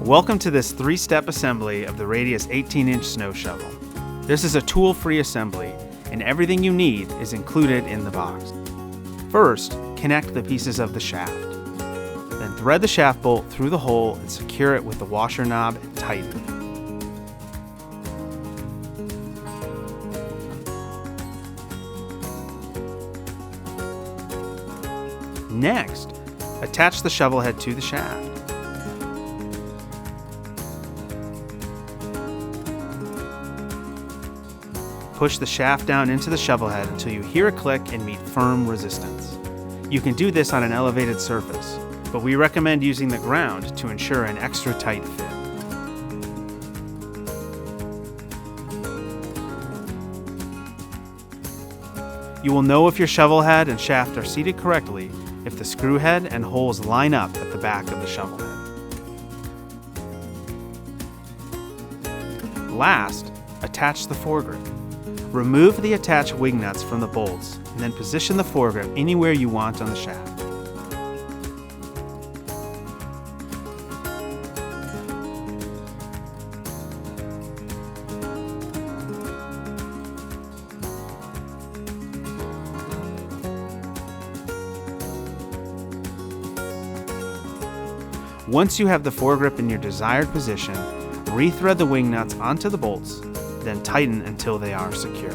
Welcome to this 3-step assembly of the Radius 18-inch snow shovel. This is a tool-free assembly, and everything you need is included in the box. First, connect the pieces of the shaft. Then thread the shaft bolt through the hole and secure it with the washer knob and tighten. Next, attach the shovel head to the shaft. Push the shaft down into the shovel head until you hear a click and meet firm resistance. You can do this on an elevated surface, but we recommend using the ground to ensure an extra tight fit. You will know if your shovel head and shaft are seated correctly if the screw head and holes line up at the back of the shovel head. Last, attach the Fore-Grip. Remove the attached wing nuts from the bolts and then position the Fore-Grip anywhere you want on the shaft. Once you have the Fore-Grip in your desired position, rethread the wing nuts onto the bolts, then tighten until they are secure.